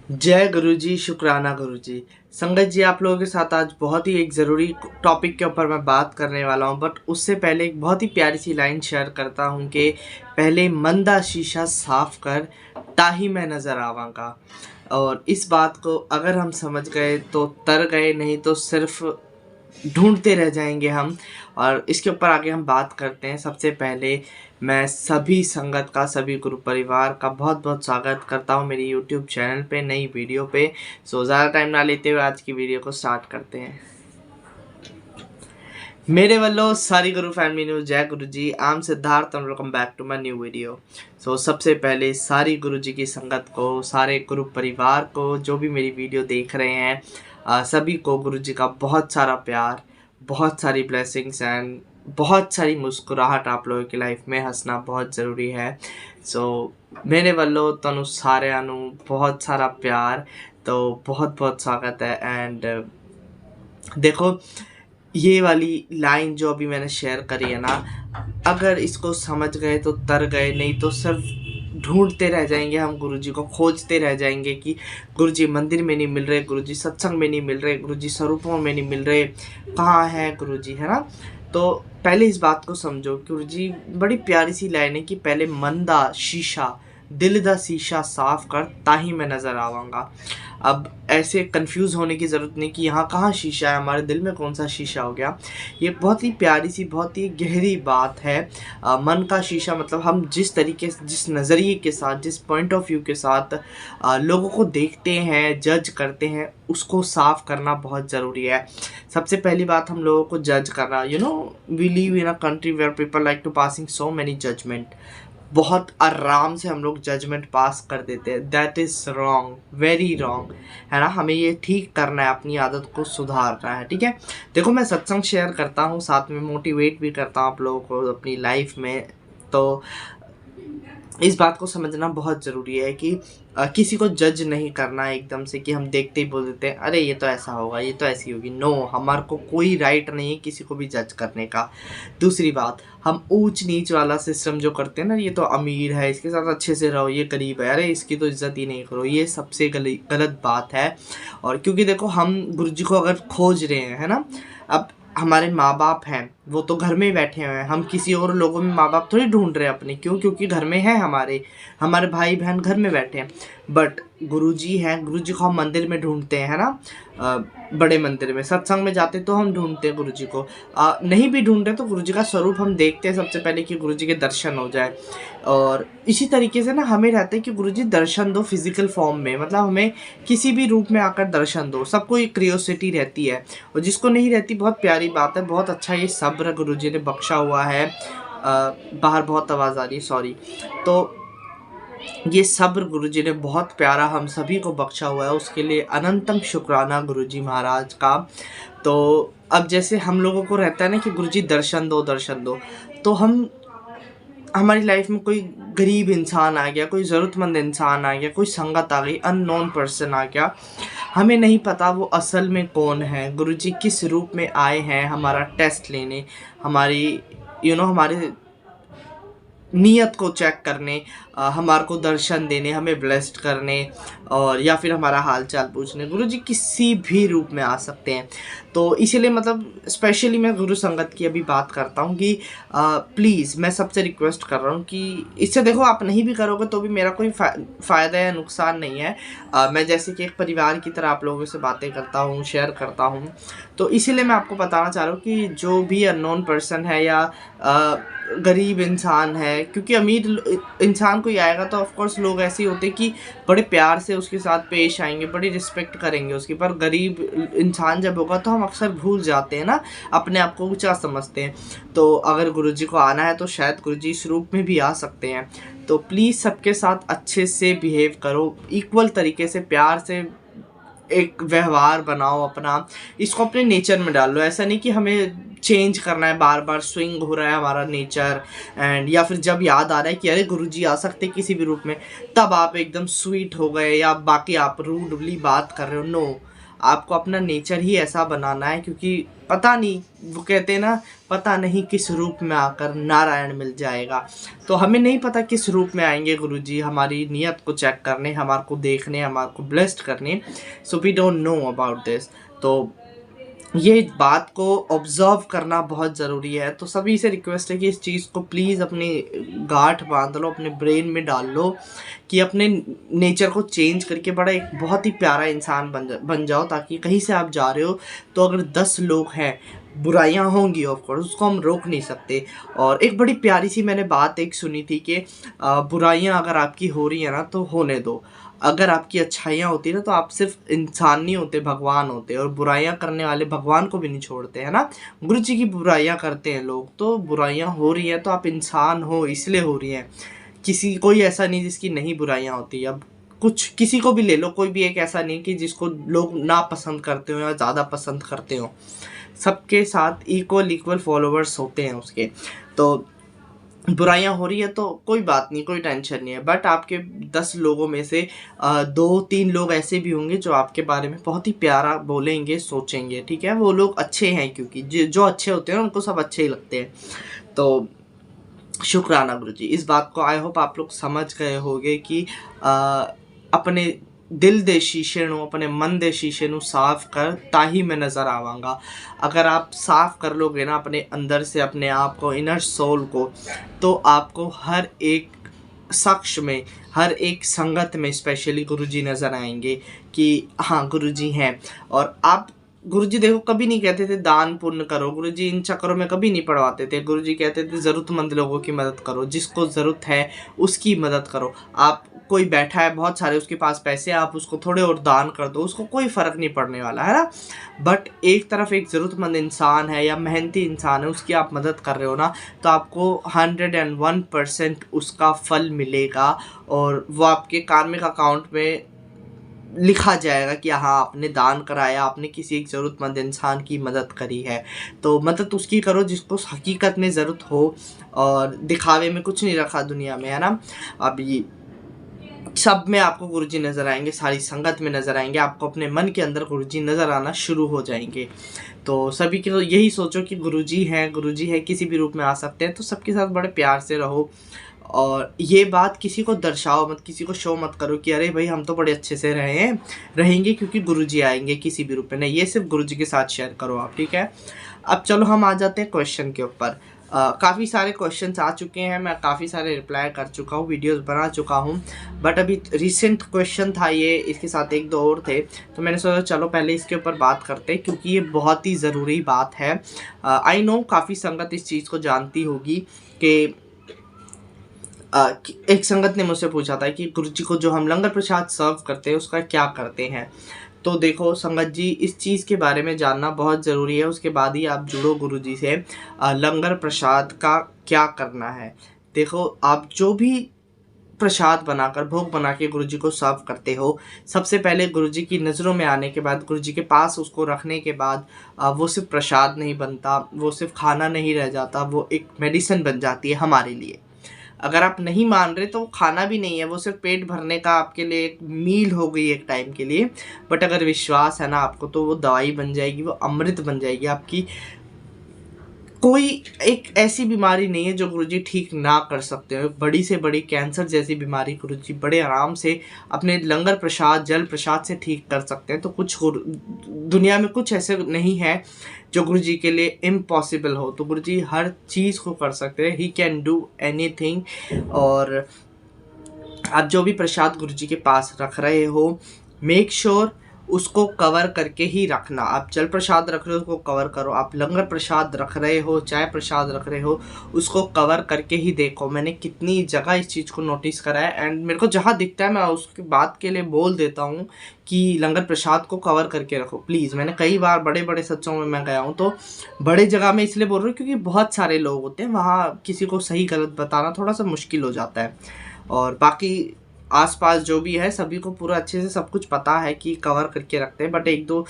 जय गुरु जी, शुक्राना गुरु जी। संगत जी, आप लोगों के साथ आज बहुत ही एक ज़रूरी टॉपिक के ऊपर मैं बात करने वाला हूँ। बट उससे पहले एक बहुत ही प्यारी सी लाइन शेयर करता हूँ कि पहले मंदा शीशा साफ कर, ताही मैं नज़र आवांगा। और इस बात को अगर हम समझ गए तो तर गए, नहीं तो सिर्फ ढूंढते रह जाएंगे हम। और इसके ऊपर आगे हम बात करते हैं। सबसे पहले मैं सभी संगत का, सभी गुरु परिवार का बहुत बहुत स्वागत करता हूं मेरी यूट्यूब चैनल पे, नई वीडियो पे। सो ज़्यादा टाइम ना लेते हुए आज की वीडियो को स्टार्ट करते हैं। मेरे वालों सारी गुरु फैमिली न्यू जय गुरु जी, I'm Siddharth and welcome back to my new video. So सबसे पहले सारी गुरु जी की संगत को, सारे गुरु परिवार को, जो भी मेरी वीडियो देख रहे हैं, सभी को गुरु जी का बहुत सारा प्यार, बहुत सारी ब्लेसिंग्स एंड बहुत सारी मुस्कुराहट। आप लोगों की लाइफ में हंसना बहुत ज़रूरी है। सो मेरे वालों तनु सारे बहुत सारा प्यार। तो बहुत बहुत स्वागत है। एंड देखो, ये वाली लाइन जो अभी मैंने शेयर करी है ना, अगर इसको समझ गए तो तर गए, नहीं तो सिर्फ ढूंढते रह जाएंगे हम, गुरुजी को खोजते रह जाएंगे कि गुरुजी मंदिर में नहीं मिल रहे, गुरुजी सत्संग में नहीं मिल रहे, गुरुजी स्वरूपों में नहीं मिल रहे, कहाँ है गुरुजी, है ना। तो पहले इस बात को समझो, गुरुजी बड़ी प्यारी सी लाइन है कि पहले मन दा शीशा, दिल दा शीशा साफ कर, ताही मैं नज़र आवांगा। अब ऐसे कंफ्यूज होने की ज़रूरत नहीं कि यहाँ कहाँ शीशा है, हमारे दिल में कौन सा शीशा हो गया। ये बहुत ही प्यारी सी, बहुत ही गहरी बात है। मन का शीशा मतलब हम जिस तरीके से, जिस नज़रिए के साथ, जिस पॉइंट ऑफ व्यू के साथ लोगों को देखते हैं, जज करते हैं, उसको साफ करना बहुत ज़रूरी है। सबसे पहली बात, हम लोगों को जज करना, we live in a country where people like to passing so many judgement. बहुत आराम से हम लोग जजमेंट पास कर देते हैं। That is wrong, very wrong, है ना। हमें ये ठीक करना है, अपनी आदत को सुधारना है, ठीक है। देखो, मैं सत्संग शेयर करता हूँ, साथ में मोटिवेट भी करता हूँ आप लोगों को अपनी लाइफ में। तो इस बात को समझना बहुत ज़रूरी है कि किसी को जज नहीं करना एकदम से, कि हम देखते ही बोल देते हैं अरे ये तो ऐसा होगा, ये तो ऐसी होगी। नो, हमारे को कोई राइट नहीं है किसी को भी जज करने का। दूसरी बात, हम ऊंच नीच वाला सिस्टम जो करते हैं ना, ये तो अमीर है, इसके साथ अच्छे से रहो, ये गरीब है, अरे इसकी तो इज्जत ही नहीं करो, ये सबसे गलत बात है। और क्योंकि देखो, हम गुरु जी को अगर खोज रहे हैं, है ना, अब हमारे माँ बाप हैं, वो तो घर में ही बैठे हुए हैं, हम किसी और लोगों में माँ बाप थोड़ी ढूंढ रहे हैं अपने। क्यों? क्योंकि घर में है, हमारे हमारे भाई बहन घर में बैठे हैं। बट गुरुजी हैं, गुरुजी को हम मंदिर में ढूंढते हैं, है ना। बड़े मंदिर में सत्संग में जाते तो हम ढूंढते हैं गुरुजी को। नहीं भी ढूंढते तो गुरुजी का स्वरूप हम देखते हैं सबसे पहले, कि गुरुजी के दर्शन हो जाए। और इसी तरीके से ना हमें रहता है कि गुरुजी दर्शन दो फिजिकल फॉर्म में, मतलब हमें किसी भी रूप में आकर दर्शन दो। सबको एक क्रियोसिटी रहती है, और जिसको नहीं रहती, बहुत प्यारी बात है, बहुत अच्छा ये सब्र गुरुजी ने बख्शा हुआ है। बाहर बहुत आवाज़ आ रही है, सॉरी। तो ये सब्र गुरुजी ने बहुत प्यारा हम सभी को बख्शा हुआ है, उसके लिए अनंतम शुक्राना गुरुजी महाराज का। तो अब जैसे हम लोगों को रहता है ना कि गुरुजी दर्शन दो, दर्शन दो, तो हमारी लाइफ में कोई गरीब इंसान आ गया, कोई ज़रूरतमंद इंसान आ गया, कोई संगत आ गई, अननोन पर्सन आ गया, हमें नहीं पता वो असल में कौन है, गुरुजी किस रूप में आए हैं हमारा टेस्ट लेने, हमारी हमारे नीयत को चेक करने, हमारे को दर्शन देने, हमें ब्लेस्ड करने, और या फिर हमारा हाल चाल पूछने। गुरुजी किसी भी रूप में आ सकते हैं। तो इसीलिए मतलब स्पेशली मैं गुरु संगत की अभी बात करता हूँ कि प्लीज़ मैं सबसे रिक्वेस्ट कर रहा हूँ कि इससे, देखो, आप नहीं भी करोगे तो भी मेरा कोई फ़ायदा या नुकसान नहीं है। मैं जैसे कि एक परिवार की तरह आप लोगों से बातें करता हूँ, शेयर करता हूँ। तो इसीलिए मैं आपको बताना चाह रहा हूँ कि जो भी अननोन पर्सन है या गरीब इंसान है, क्योंकि अमीर इंसान कोई आएगा तो ऑफकोर्स लोग ऐसे ही होते हैं कि बड़े प्यार से उसके साथ पेश आएंगे, बड़ी रिस्पेक्ट करेंगे उसकी। पर गरीब इंसान जब होगा तो हम अक्सर भूल जाते हैं ना, अपने आप को ऊंचा समझते हैं। तो अगर गुरुजी को आना है तो शायद गुरुजी इस रूप में भी आ सकते हैं। तो प्लीज़ सबके साथ अच्छे से बिहेव करो, इक्वल तरीके से, प्यार से एक व्यवहार बनाओ अपना, इसको अपने नेचर में डाल लो। ऐसा नहीं कि हमें चेंज करना है, बार बार स्विंग हो रहा है हमारा नेचर, एंड या फिर जब याद आ रहा है कि अरे गुरुजी आ सकते किसी भी रूप में, तब आप एकदम स्वीट हो गए या बाकी आप रूडली बात कर रहे हो। नो, आपको अपना नेचर ही ऐसा बनाना है, क्योंकि पता नहीं, वो कहते हैं ना, पता नहीं किस रूप में आकर नारायण मिल जाएगा। तो हमें नहीं पता किस रूप में आएंगे गुरुजी हमारी नियत को चेक करने, हमारे को देखने, हमारे को ब्लेस्ड करने। So we don't know about this. तो ये बात को ऑब्जर्व करना बहुत ज़रूरी है। तो सभी से रिक्वेस्ट है कि इस चीज़ को प्लीज़ अपनी गांठ बांध लो, अपने ब्रेन में डाल लो कि अपने नेचर को चेंज करके बड़ा एक बहुत ही प्यारा इंसान बन जाओ, ताकि कहीं से आप जा रहे हो तो अगर 10 लोग हैं, बुराइयां होंगी ऑफ कोर्स, उसको हम रोक नहीं सकते। और एक बड़ी प्यारी सी मैंने बात एक सुनी थी कि बुराइयां अगर आपकी हो रही है ना तो होने दो, अगर आपकी अच्छाइयाँ होती ना तो आप सिर्फ इंसान नहीं होते, भगवान होते। और बुराइयां करने वाले भगवान को भी नहीं छोड़ते, है ना। गुरु जी की बुराइयां करते हैं लोग, तो बुराइयां हो रही हैं तो आप इंसान हो इसलिए हो रही हैं। किसी कोई ऐसा नहीं जिसकी नहीं बुराइयां होती। अब कुछ किसी को भी ले लो, कोई भी एक ऐसा नहीं कि जिसको लोग ना पसंद करते हो या ज़्यादा पसंद करते हो। सबके साथ इक्वल फॉलोअर्स होते हैं उसके। तो बुराइयां हो रही है तो कोई बात नहीं, कोई टेंशन नहीं है। बट आपके 10 लोगों में से 2-3 लोग ऐसे भी होंगे जो आपके बारे में बहुत ही प्यारा बोलेंगे, सोचेंगे, ठीक है। वो लोग अच्छे हैं, क्योंकि जो अच्छे होते हैं उनको सब अच्छे ही लगते हैं। तो शुक्राना गुरुजी, इस बात को आई होप आप लोग समझ गए होंगे कि अपने दिल दे शीशे नू, अपने मन दे शीशे नू साफ कर ताही मैं नज़र आवांगा। अगर आप साफ कर लोगे ना अपने अंदर से अपने आप को, इनर सोल को, तो आपको हर एक शख्स में, हर एक संगत में स्पेशली गुरुजी नज़र आएंगे कि हाँ गुरुजी हैं। और आप गुरुजी देखो कभी नहीं कहते थे दान पुण्य करो, गुरुजी इन चक्करों में कभी नहीं पड़वाते थे। गुरुजी कहते थे ज़रूरतमंद लोगों की मदद करो, जिसको ज़रूरत है उसकी मदद करो। आप कोई बैठा है बहुत सारे, उसके पास पैसे, आप उसको थोड़े और दान कर दो, उसको कोई फ़र्क नहीं पड़ने वाला, है ना। बट एक तरफ एक ज़रूरतमंद इंसान है या मेहनती इंसान है, उसकी आप मदद कर रहे हो ना, तो आपको 101% उसका फल मिलेगा। और वो आपके कार्मिक अकाउंट में लिखा जाएगा कि हाँ आपने दान कराया, आपने किसी एक ज़रूरतमंद इंसान की मदद करी है। तो मदद उसकी करो जिसको हकीकत में ज़रूरत हो, और दिखावे में कुछ नहीं रखा दुनिया में, है ना। अभी सब में आपको गुरुजी नज़र आएंगे, सारी संगत में नज़र आएंगे, आपको अपने मन के अंदर गुरुजी नज़र आना शुरू हो जाएंगे। तो सभी के तो यही सोचो कि गुरुजी हैं, किसी भी रूप में आ सकते हैं। तो सबके साथ बड़े प्यार से रहो, और ये बात किसी को दर्शाओ मत, किसी को शो मत करो कि अरे भाई हम तो बड़े अच्छे से रहेंगे क्योंकि गुरुजी आएंगे किसी भी रूप में। नहीं, ये सिर्फ गुरुजी के साथ शेयर करो आप, ठीक है। अब चलो हम आ जाते हैं क्वेश्चन के ऊपर। काफ़ी सारे क्वेश्चंस आ चुके हैं, मैं काफ़ी सारे रिप्लाई कर चुका हूँ, वीडियोस बना चुका हूँ। बट अभी रिसेंट क्वेश्चन था ये, इसके साथ 1-2 और थे, तो मैंने सोचा चलो पहले इसके ऊपर बात करते हैं, क्योंकि ये बहुत ही ज़रूरी बात है। आई नो काफ़ी संगत इस चीज़ को जानती होगी कि एक संगत ने मुझसे पूछा था कि गुरुजी को जो हम लंगर प्रसाद सर्व करते हैं उसका क्या करते हैं। तो देखो संगत जी, इस चीज़ के बारे में जानना बहुत ज़रूरी है, उसके बाद ही आप जुड़ो गुरुजी से। लंगर प्रसाद का क्या करना है, देखो आप जो भी प्रसाद बनाकर, भोग बना के गुरुजी को सर्व करते हो, सबसे पहले गुरुजी की नज़रों में आने के बाद, गुरुजी के पास उसको रखने के बाद, वो सिर्फ प्रसाद नहीं बनता, वो सिर्फ खाना नहीं रह जाता, वो एक मेडिसिन बन जाती है हमारे लिए। अगर आप नहीं मान रहे तो वो खाना भी नहीं है, वो सिर्फ पेट भरने का आपके लिए एक मील हो गई एक टाइम के लिए। बट अगर विश्वास है ना आपको, तो वो दवाई बन जाएगी, वो अमृत बन जाएगी आपकी। कोई एक ऐसी बीमारी नहीं है जो गुरुजी ठीक ना कर सकते हो। बड़ी से बड़ी कैंसर जैसी बीमारी गुरुजी बड़े आराम से अपने लंगर प्रसाद, जल प्रसाद से ठीक कर सकते हैं। तो कुछ दुनिया में कुछ ऐसे नहीं है जो गुरुजी के लिए इम्पॉसिबल हो। तो गुरुजी हर चीज़ को कर सकते हैं, ही कैन डू एनीथिंग। और आप जो भी प्रसाद गुरुजी के पास रख रहे हो, मेक श्योर उसको कवर करके ही रखना। आप जल प्रसाद रख रहे हो उसको कवर करो, आप लंगर प्रसाद रख रहे हो, चाय प्रसाद रख रहे हो, उसको कवर करके ही देखो। मैंने कितनी जगह इस चीज़ को नोटिस करा है, एंड मेरे को जहाँ दिखता है मैं उसकी बात के लिए बोल देता हूँ कि लंगर प्रसाद को कवर करके रखो प्लीज़। मैंने कई बार बड़े बड़े सत्संगों में मैं गया हूँ, तो बड़े जगह में इसलिए बोल रहा हूँ क्योंकि बहुत सारे लोग होते हैं, वहाँ किसी को सही गलत बताना थोड़ा सा मुश्किल हो जाता है। और बाकी आसपास जो भी है सभी को पूरा अच्छे से सब कुछ पता है कि कवर करके रखते हैं। बट 1-2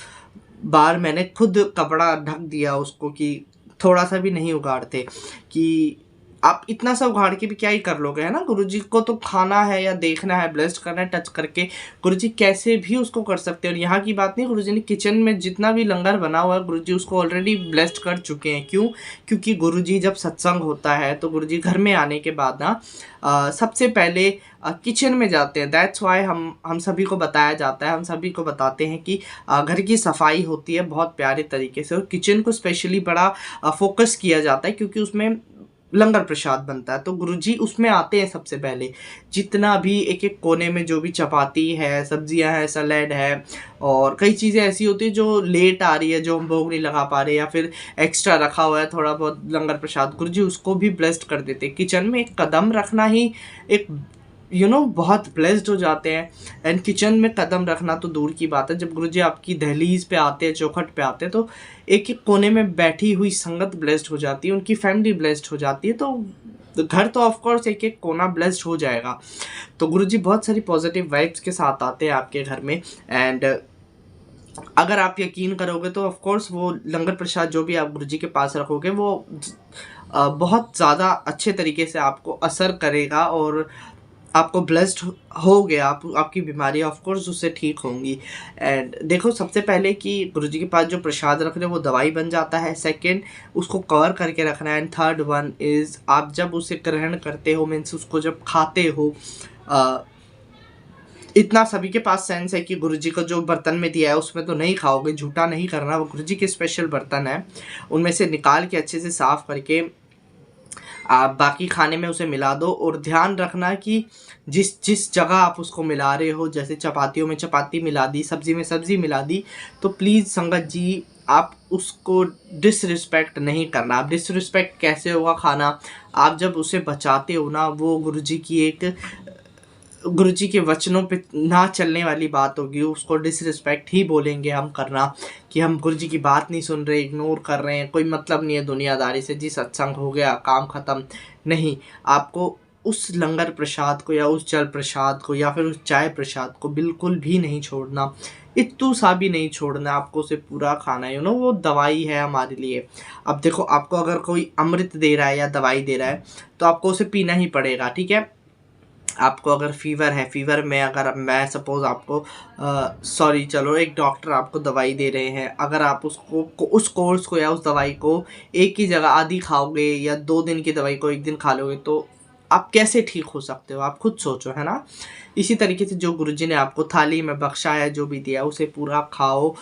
बार मैंने खुद कपड़ा ढक दिया उसको कि थोड़ा सा भी नहीं उगाड़ते, कि आप इतना सब उघाड़ के भी क्या ही कर लोगे, है ना। गुरुजी को तो खाना है या देखना है, ब्लेस्ड करना है टच करके, गुरुजी कैसे भी उसको कर सकते हैं। और यहाँ की बात नहीं, गुरुजी ने किचन में जितना भी लंगर बना हुआ है गुरुजी उसको ऑलरेडी ब्लेस्ड कर चुके हैं। क्यों? क्योंकि गुरुजी जब सत्संग होता है तो गुरुजी घर में आने के बाद ना सबसे पहले किचन में जाते हैं। दैट्स वाई हम सभी को बताया जाता है, हम सभी को बताते हैं कि घर की सफाई होती है बहुत प्यारे तरीके से, और किचन को स्पेशली बड़ा फोकस किया जाता है क्योंकि उसमें लंगर प्रसाद बनता है। तो गुरुजी उसमें आते हैं सबसे पहले। जितना भी एक एक कोने में जो भी चपाती है, सब्जियां हैं, सलाद है और कई चीज़ें ऐसी होती है जो लेट आ रही है, जो हम भोग नहीं लगा पा रहे, या फिर एक्स्ट्रा रखा हुआ है थोड़ा बहुत लंगर प्रसाद, गुरुजी उसको भी ब्लेस्ड कर देते हैं। किचन में एक कदम रखना ही एक बहुत ब्लेस्ड हो जाते हैं। एंड किचन में कदम रखना तो दूर की बात है, जब गुरुजी आपकी दहलीज पे आते हैं, चौखट पे आते हैं, तो एक एक कोने में बैठी हुई संगत ब्लेस्ड हो जाती है, उनकी फैमिली ब्लेस्ड हो जाती है, तो घर तो ऑफ कोर्स एक एक कोना ब्लेस्ड हो जाएगा। तो गुरुजी बहुत सारी पॉजिटिव वाइब्स के साथ आते हैं आपके घर में। एंड अगर आप यकीन करोगे तो ऑफ कोर्स वो लंगर प्रसाद जो भी आप गुरुजी के पास रखोगे वो बहुत ज़्यादा अच्छे तरीके से आपको असर करेगा और आपको ब्लेस्ड हो गया, आपकी बीमारी ऑफ कोर्स उससे ठीक होंगी। एंड देखो, सबसे पहले कि गुरुजी के पास जो प्रसाद रख रहे हो वो दवाई बन जाता है, सेकंड उसको कवर करके रखना है, एंड थर्ड वन इज़ आप जब उसे ग्रहण करते हो, मीन्स उसको जब खाते हो, इतना सभी के पास सेंस है कि गुरुजी को जो बर्तन में दिया है उसमें तो नहीं खाओगे, झूठा नहीं करना, वो गुरुजी के स्पेशल बर्तन है, उनमें से निकाल के अच्छे से साफ़ करके आप बाकी खाने में उसे मिला दो। और ध्यान रखना कि जिस जगह आप उसको मिला रहे हो, जैसे चपातियों में चपाती मिला दी, सब्ज़ी में सब्ज़ी मिला दी, तो प्लीज़ संगत जी आप उसको डिसरिस्पेक्ट नहीं करना। आप डिसरिस्पेक्ट कैसे होगा खाना, आप जब उसे बचाते हो ना, वो गुरुजी के वचनों पे ना चलने वाली बात होगी, उसको डिसरिस्पेक्ट ही बोलेंगे हम करना, कि हम गुरुजी की बात नहीं सुन रहे, इग्नोर कर रहे हैं, कोई मतलब नहीं है दुनियादारी से, जी सत्संग हो गया काम ख़त्म। नहीं, आपको उस लंगर प्रसाद को या उस जल प्रसाद को या फिर उस चाय प्रसाद को बिल्कुल भी नहीं छोड़ना, इतू सा भी नहीं छोड़ना, आपको उसे पूरा खाना है। वो दवाई है हमारे लिए। अब देखो, आपको अगर कोई अमृत दे रहा है या दवाई दे रहा है तो आपको उसे पीना ही पड़ेगा, ठीक है। आपको अगर फीवर है, फीवर में अगर मैं सपोज़ आपको सॉरी चलो एक डॉक्टर आपको दवाई दे रहे हैं, अगर आप उस कोर्स को या उस दवाई को एक ही जगह आधी खाओगे या 2 दिन की दवाई को 1 दिन खा लोगे तो आप कैसे ठीक हो सकते हो, आप खुद सोचो, है ना। इसी तरीके से जो गुरुजी ने आपको थाली में बख्शा है, जो भी दिया, उसे पूरा खाओ,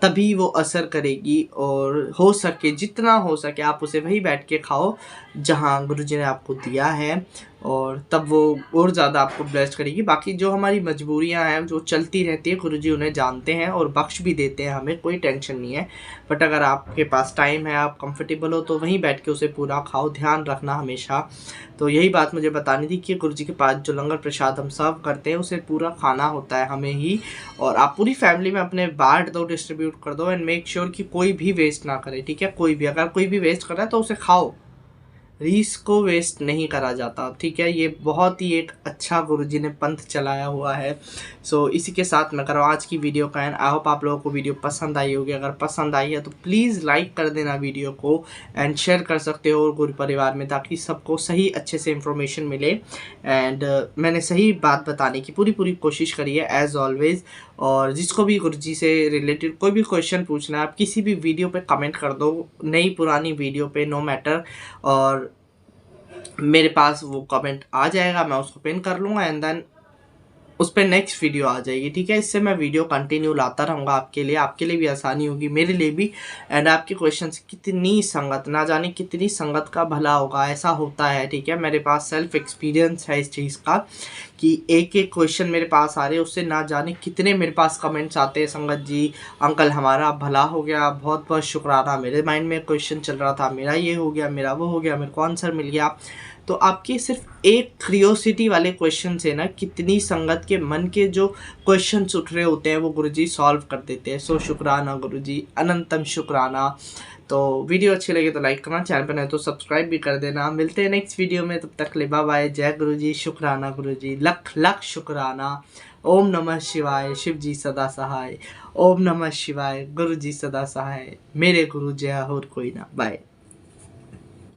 तभी वो असर करेगी। और हो सके, जितना हो सके आप उसे वहीं बैठ के खाओ जहाँ गुरुजी ने आपको दिया है, और तब वो और ज़्यादा आपको ब्लेस्ड करेगी। बाकी जो हमारी मजबूरियां हैं जो चलती रहती है, गुरुजी उन्हें जानते हैं और बख्श भी देते हैं, हमें कोई टेंशन नहीं है। बट अगर आपके पास टाइम है, आप कंफर्टेबल हो, तो वहीं बैठ के उसे पूरा खाओ, ध्यान रखना हमेशा। तो यही बात मुझे बतानी थी कि गुरुजी के पास जो लंगर प्रसाद हम सर्व करते हैं उसे पूरा खाना होता है हमें ही, और आप पूरी फैमिली में अपने बांट दो, डिस्ट्रीब्यूट कर दो, एंड मेक श्योर कि कोई भी वेस्ट ना करे, ठीक है। कोई भी, अगर कोई भी वेस्ट कर रहा है तो उसे खाओ, रीस को वेस्ट नहीं करा जाता, ठीक है। ये बहुत ही एक अच्छा गुरुजी ने पंथ चलाया हुआ है। सो इसी के साथ मैं कर रहा हूँ आज की वीडियो का एंड। आई होप आप लोगों को वीडियो पसंद आई होगी। अगर पसंद आई है तो प्लीज़ लाइक कर देना वीडियो को, एंड शेयर कर सकते हो और गुरु परिवार में, ताकि सबको सही अच्छे से इंफॉर्मेशन मिले। एंड मैंने सही बात बताने की पूरी कोशिश करी है एज़ ऑलवेज़। और जिसको भी गुरुजी से रिलेटेड कोई भी क्वेश्चन पूछना है, आप किसी भी वीडियो पे कमेंट कर दो, नई पुरानी वीडियो पे, नो मैटर, और मेरे पास वो कमेंट आ जाएगा, मैं उसको पिन कर लूँगा, एंड देन उस पर नेक्स्ट वीडियो आ जाएगी, ठीक है। इससे मैं वीडियो कंटिन्यू लाता रहूँगा आपके लिए भी आसानी होगी, मेरे लिए भी। एंड आपके क्वेश्चन से कितनी संगत, ना जाने कितनी संगत का भला होगा, ऐसा होता है, ठीक है। मेरे पास सेल्फ एक्सपीरियंस है इस चीज़ का कि एक क्वेश्चन मेरे पास आ रहे हैं, उससे ना जाने कितने मेरे पास कमेंट्स आते हैं, संगत जी अंकल हमारा भला हो गया, बहुत बहुत शुक्राना, मेरे माइंड में क्वेश्चन चल रहा था, मेरा ये हो गया, मेरा वो हो गया, मेरे को आंसर मिल गया। तो आपके सिर्फ एक क्रियोसिटी वाले क्वेश्चन से ना कितनी संगत के मन के जो क्वेश्चंस उठ रहे होते हैं वो गुरुजी सॉल्व कर देते हैं। सो शुक्राना गुरुजी, अनंतम शुक्राना। तो वीडियो अच्छी लगे तो लाइक करना, चैनल पर नहीं तो सब्सक्राइब भी कर देना। मिलते हैं नेक्स्ट वीडियो में, तब तक ले बाय बाय। जय गुरुजी, शुक्राना गुरुजी, लख लख शुक्राना। ओम नमः शिवाय, शिव जी सदा सहाय। ओम नमः शिवाय, गुरुजी सदा सहाय, मेरे गुरु जय और कोई ना। बाय।